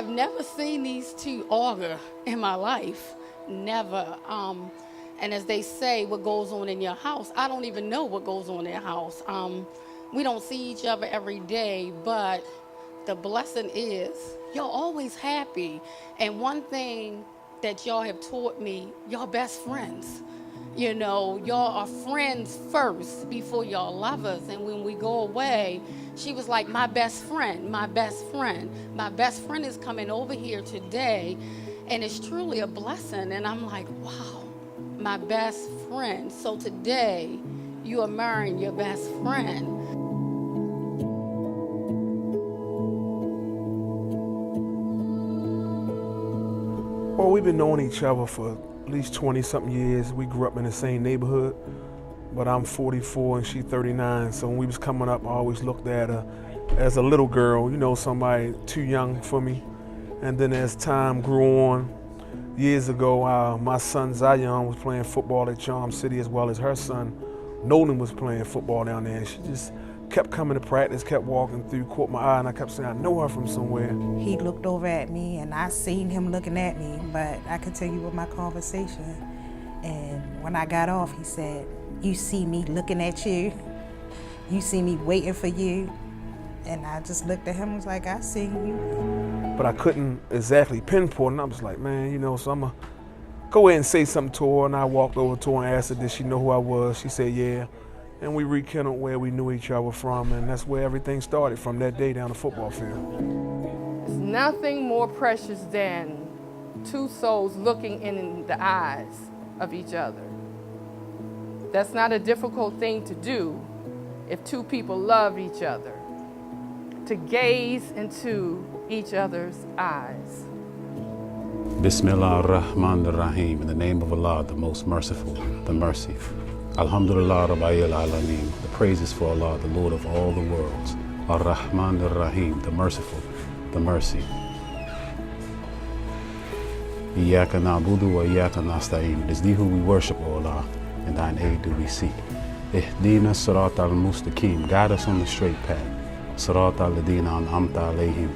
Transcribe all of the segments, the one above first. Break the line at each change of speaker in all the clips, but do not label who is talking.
have never seen these two argue in my life, never. And as they say, what goes on in your house, I don't even know what goes on in their house. We don't see each other every day, but the blessing is y'all always happy. And one thing that y'all have taught me, y'all best friends. You know, y'all are friends first before y'all lovers. And when we go away, she was like, my best friend, my best friend. My best friend is coming over here today, and it's truly a blessing. And I'm like, wow, my best friend. So today, you are marrying your best friend.
Well, we've been knowing each other for at least 20-something years. We grew up in the same neighborhood, but I'm 44 and she's 39. So when we was coming up, I always looked at her as a little girl, you know, somebody too young for me. And then as time grew on, years ago, my son Zion was playing football at Charm City, as well as her son Nolan was playing football down there. And she just kept coming to practice, kept walking through, caught my eye, and I kept saying, I know her from somewhere.
He looked over at me, and I seen him looking at me, but I continued with my conversation. And when I got off, he said, you see me looking at you? You see me waiting for you? And I just looked at him and was like, I see you.
But I couldn't exactly pinpoint, and I was like, man, you know, so I'm going to go ahead and say something to her. And I walked over to her and asked her, did she know who I was? She said, yeah. And we rekindled where we knew each other from, and that's where everything started, from that day down the football field.
There's nothing more precious than two souls looking in the eyes of each other. That's not a difficult thing to do if two people love each other, to gaze into each other's eyes.
Bismillah ar-Rahman ar-Rahim, in the name of Allah, the most merciful, the mercy. Alhamdulillah Rabbil Alameen, the praises for Allah, the Lord of all the worlds. Ar-Rahman ar-Rahim, the merciful, the mercy. Iyaka na'budu wa iyaka nasta'in. It is thee who we worship, O Allah, and thine aid do we seek. Ihdina sirat al-mustaqim, guide us on the straight path. Sirat al-ladina an'amta alayhim,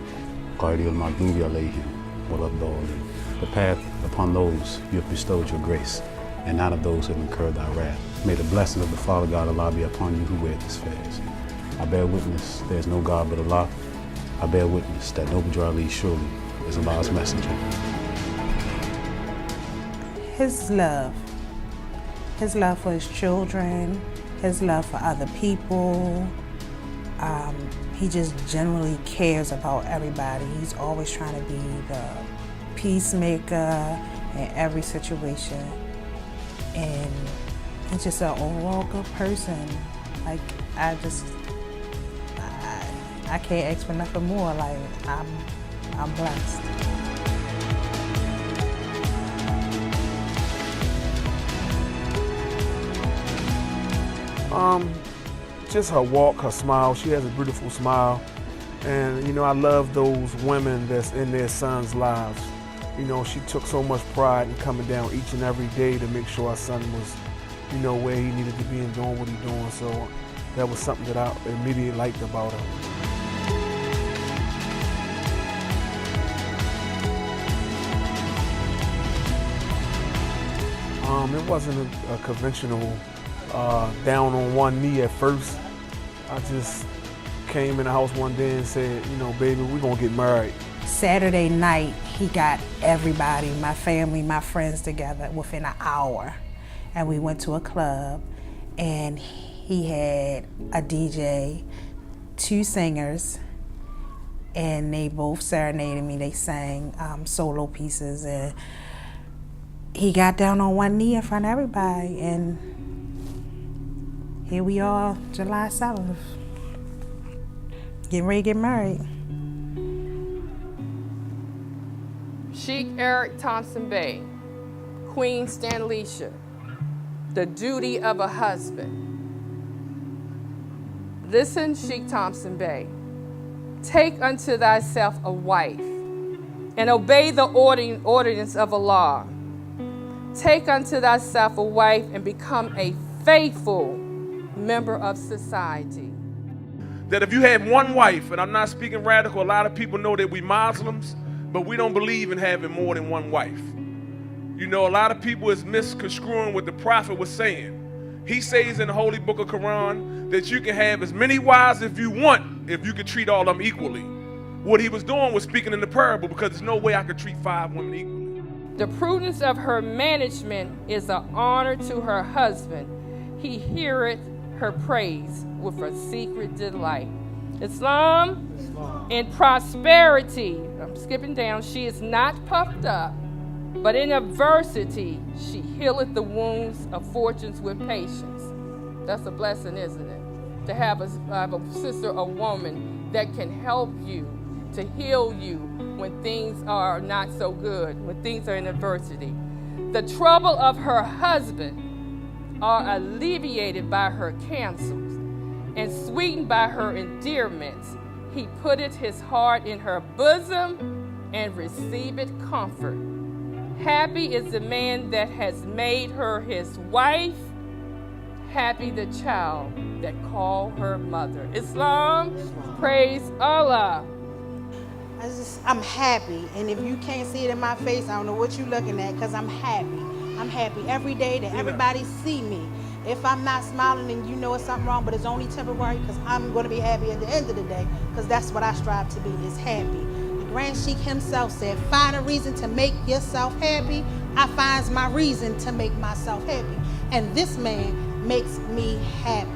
qayril maghdubi alayhim, waladdallin. The path upon those you have bestowed your grace, and not of those who have incurred thy wrath. May the blessing of the Father God Allah be upon you who wear this fast. I bear witness there is no God but Allah. I bear witness that no Ali surely is Allah's messenger.
His love for his children, his love for other people. He just generally cares about everybody. He's always trying to be the peacemaker in every situation. And he's just an overall good person. Like, I can't ask for nothing more. Like, I'm blessed.
Just her walk, her smile. She has a beautiful smile. And, you know, I love those women that's in their sons' lives. You know, she took so much pride in coming down each and every day to make sure our son was, you know, where he needed to be and doing what he's doing. So that was something that I immediately liked about her. It wasn't a conventional down on one knee at first. I just came in the house one day and said, you know, baby, we're gonna get married.
Saturday night, he got everybody, my family, my friends together within an hour. And we went to a club, and he had a DJ, two singers, and they both serenaded me. They sang solo pieces, and he got down on one knee in front of everybody, and here we are, July 7th, getting ready to get married.
Sheikh Eric Thompson Bey, Queen Stanleishia, the duty of a husband. Listen, Sheikh Thompson Bey, take unto thyself a wife, and obey the ordinance of Allah. Take unto thyself a wife and become a faithful member of society.
That if you had one wife, and I'm not speaking radical, a lot of people know that we Muslims, but we don't believe in having more than one wife. You know, a lot of people is misconstruing what the prophet was saying. He says in the holy book of Quran that you can have as many wives if you want, if you can treat all of them equally. What he was doing was speaking in the parable, because there's no way I could treat 5 women equally.
The prudence of her management is an honor to her husband. He heareth her praise with a secret delight. Islam, in prosperity, I'm skipping down, she is not puffed up, but in adversity, she healeth the wounds of fortunes with patience. That's a blessing, isn't it? To have a sister, a woman that can help you, to heal you when things are not so good, when things are in adversity. The trouble of her husband are alleviated by her counsels, and sweetened by her endearments. He putteth his heart in her bosom, and receiveth comfort. Happy is the man that has made her his wife. Happy the child that call her mother. Islam, praise Allah.
I'm happy, and if you can't see it in my face, I don't know what you're looking at, because I'm happy. I'm happy every day that everybody see me. If I'm not smiling, then you know it's something wrong, but it's only temporary, because I'm going to be happy at the end of the day, because that's what I strive to be, is happy. The Grand Sheikh himself said, find a reason to make yourself happy. I find my reason to make myself happy. And this man makes me happy.